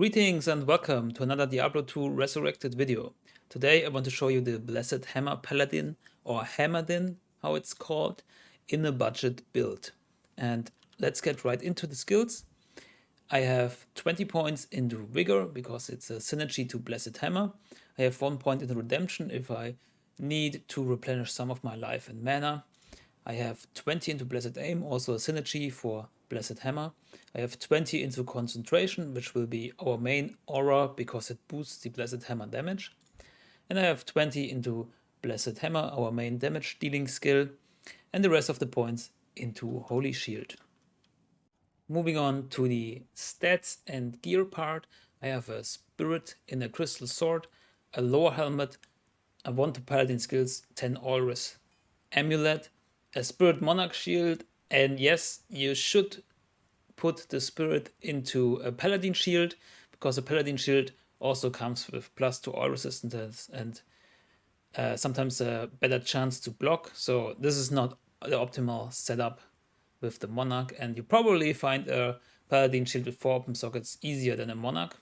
Greetings and welcome to another Diablo 2 Resurrected video. Today I want to show you the Blessed Hammer Paladin, or Hammerdin, how it's called, in a budget build. And let's get right into the skills. I have 20 points into Vigor because it's a synergy to Blessed Hammer. I have 1 point into Redemption if I need to replenish some of my life and mana. I have 20 into Blessed Aim, also a synergy for Blessed Hammer. I have 20 into Concentration, which will be our main aura because it boosts the Blessed Hammer damage. And I have 20 into Blessed Hammer, our main damage dealing skill, and the rest of the points into Holy Shield. Moving on to the stats and gear part, I have a Spirit in a Crystal Sword, a Lower Helmet, a 1 to Paladin skills, 10 Aurus Amulet, a Spirit Monarch Shield, and yes, you should put the Spirit into a Paladin Shield, because a Paladin Shield also comes with +2 all resistance and sometimes a better chance to block, so this is not the optimal setup with the Monarch, and you probably find a Paladin Shield with 4 open sockets easier than a Monarch,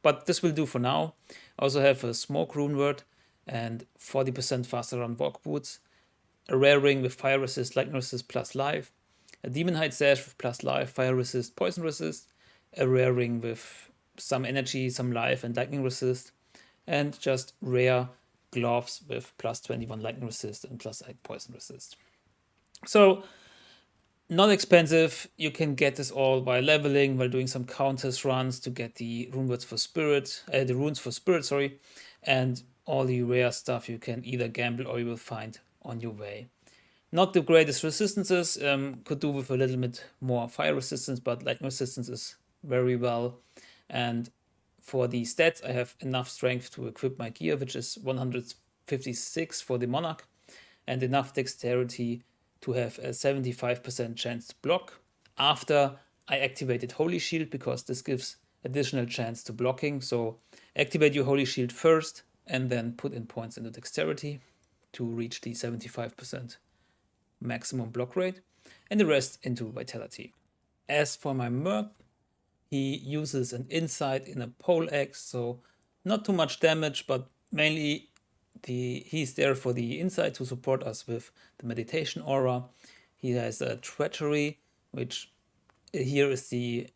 but this will do for now. I also have a Smoke Rune Word and 40% faster on Walk Boots, a rare ring with fire resist, lightning resist plus life, a demon hide sash with plus life, fire resist, poison resist, a rare ring with some energy, some life and lightning resist, and just rare gloves with plus 21 lightning resist and plus 8 poison resist. So not expensive, you can get this all by leveling, while doing some counters runs to get the runes for spirit, and all the rare stuff you can either gamble or you will find on your way. Not the greatest resistances, could do with a little bit more fire resistance, but lightning resistance is very well. And for the stats, I have enough strength to equip my gear, which is 156 for the Monarch, and enough dexterity to have a 75% chance to block after I activated Holy Shield, because this gives additional chance to blocking. So activate your Holy Shield first and then put in points into dexterity to reach the 75% maximum block rate, and the rest into vitality. As for my Merc, he uses an insight in a pole axe, so not too much damage, but mainly he's there for the insight to support us with the meditation aura. He has a treachery, which here is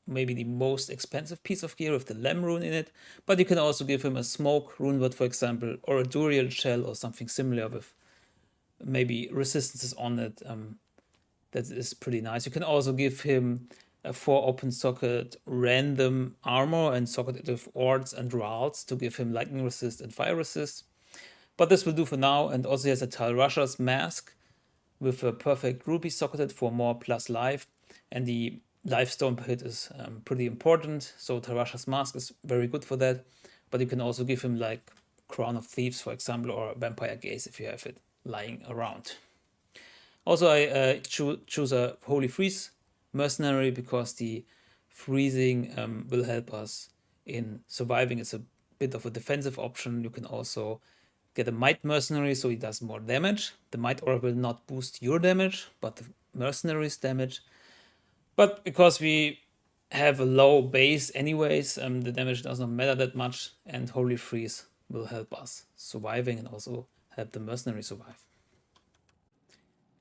maybe the most expensive piece of gear with the Lem rune in it, but you can also give him a smoke rune word, for example, or a Duriel shell or something similar with maybe resistances on it. That is pretty nice. You can also give him a 4 open socket random armor and socket with Ords and Rals to give him lightning resist and fire resist. But this will do for now, and also he has a Tal Rasha's mask with a perfect ruby socketed for more plus life, and the life stone hit is pretty important, so Tal Rasha's mask is very good for that. But you can also give him like Crown of Thieves, for example, or Vampire Gaze if you have it lying around. Also, I choose a Holy Freeze Mercenary because the freezing will help us in surviving. It's a bit of a defensive option. You can also get a Might Mercenary, so he does more damage. The Might Aura will not boost your damage, but the Mercenary's damage. But because we have a low base anyways, the damage does not matter that much, and Holy Freeze will help us surviving and also help the Mercenary survive.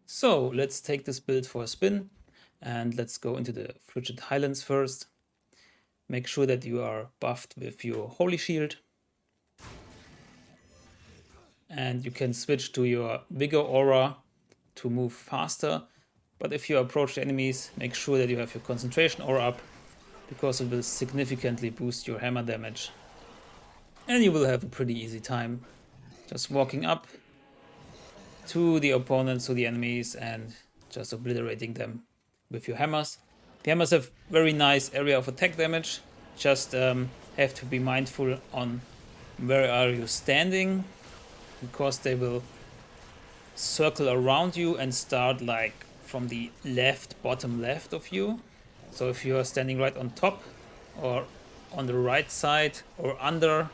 So let's take this build for a spin, and let's go into the Frigid Highlands first. Make sure that you are buffed with your Holy Shield, and you can switch to your Vigor Aura to move faster. But if you approach the enemies, make sure that you have your Concentration Aura up, because it will significantly boost your hammer damage. And you will have a pretty easy time just walking up to the opponents, to the enemies, and just obliterating them with your hammers. The hammers have very nice area of attack damage. Just have to be mindful on where are you standing, because they will circle around you and start like from the bottom left of you. So if you are standing right on top or on the right side or under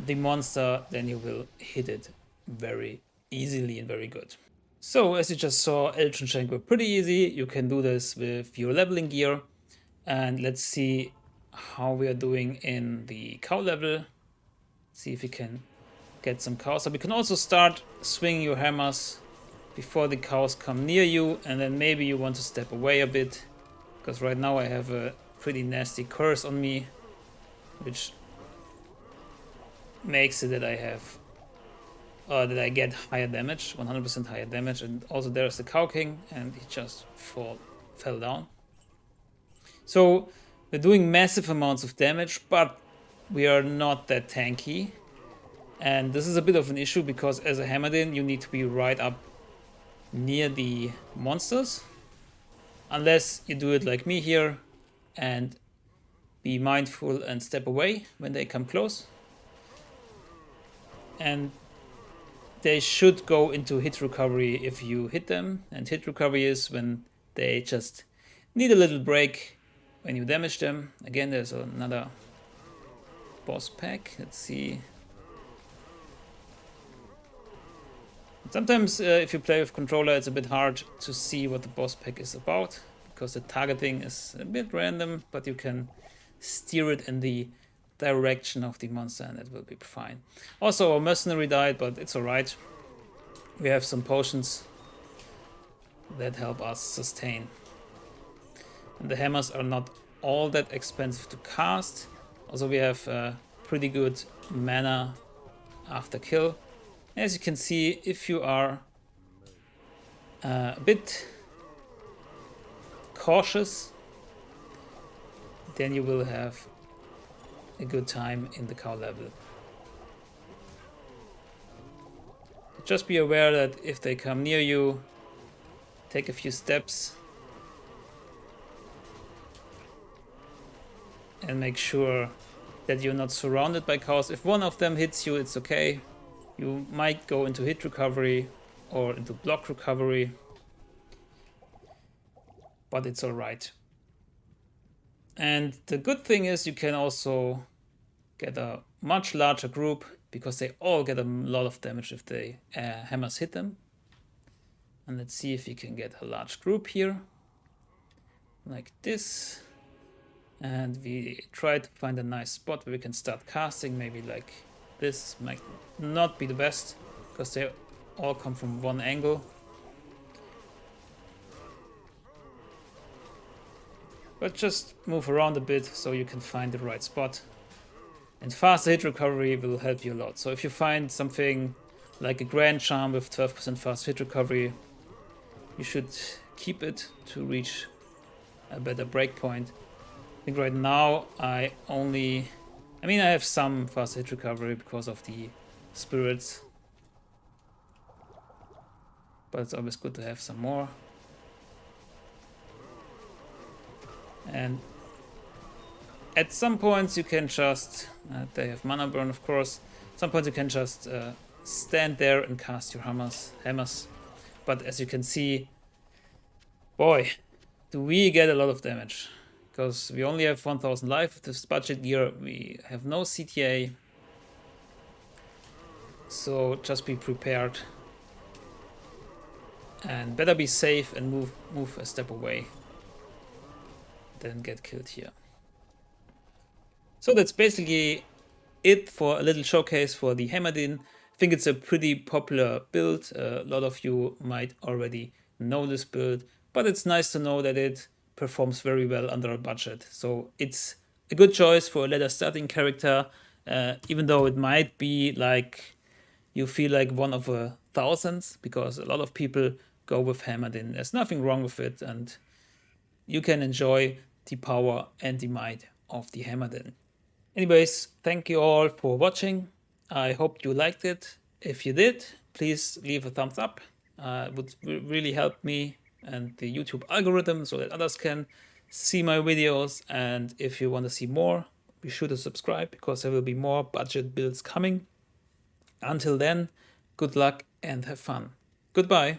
the monster, then you will hit it very easily and very good. So as you just saw, Eldritch and Shenk were pretty easy. You can do this with your leveling gear, and let's see how we are doing in the cow level. See if we can get some cows. So we can also start swinging your hammers before the cows come near you, and then maybe you want to step away a bit, because right now I have a pretty nasty curse on me, which makes it that I have that I get higher damage, 100% higher damage. And also there's the Cow King, and he just fell down. So we're doing massive amounts of damage, but we are not that tanky. And this is a bit of an issue because as a Hammerdin, you need to be right up near the monsters. Unless you do it like me here and be mindful and step away when they come close. And they should go into hit recovery if you hit them. And hit recovery is when they just need a little break when you damage them. Again, there's another boss pack. Let's see. Sometimes if you play with controller, it's a bit hard to see what the boss pack is about, because the targeting is a bit random, but you can steer it in the direction of the monster and it will be fine. Also, our Mercenary died, but it's alright. We have some potions that help us sustain. And the hammers are not all that expensive to cast. Also, we have pretty good mana after kill. As you can see, if you are a bit cautious, then you will have a good time in the cow level. Just be aware that if they come near you, take a few steps and make sure that you're not surrounded by cows. If one of them hits you, it's okay. You might go into hit recovery or into block recovery, but it's alright. And the good thing is you can also get a much larger group, because they all get a lot of damage if the hammers hit them. And let's see if we can get a large group here, like this. And we try to find a nice spot where we can start casting, maybe like this. Might not be the best, because they all come from one angle. But just move around a bit so you can find the right spot. And faster hit recovery will help you a lot. So if you find something like a Grand Charm with 12% fast hit recovery, you should keep it to reach a better breakpoint. I think right now I have some fast hit recovery because of the spirits, but it's always good to have some more. And at some points you can just, they have mana burn of course, at some points you can just stand there and cast your hammers. But as you can see, boy, do we get a lot of damage. Because we only have 1000 life with this budget gear, we have no CTA. So just be prepared. And better be safe and move a step away than get killed here. So that's basically it for a little showcase for the Hammerdin. I think it's a pretty popular build. A lot of you might already know this build, but it's nice to know that it performs very well under a budget. So it's a good choice for a later starting character, even though it might be like you feel like one of a thousands, because a lot of people go with Hammerdin. There's nothing wrong with it, and you can enjoy the power and the might of the Hammerdin. Anyways, thank you all for watching. I hope you liked it. If you did, please leave a thumbs up. It would really help me and the YouTube algorithm so that others can see my videos. And if you want to see more, be sure to subscribe, because there will be more budget builds coming. Until then, good luck and have fun. Goodbye.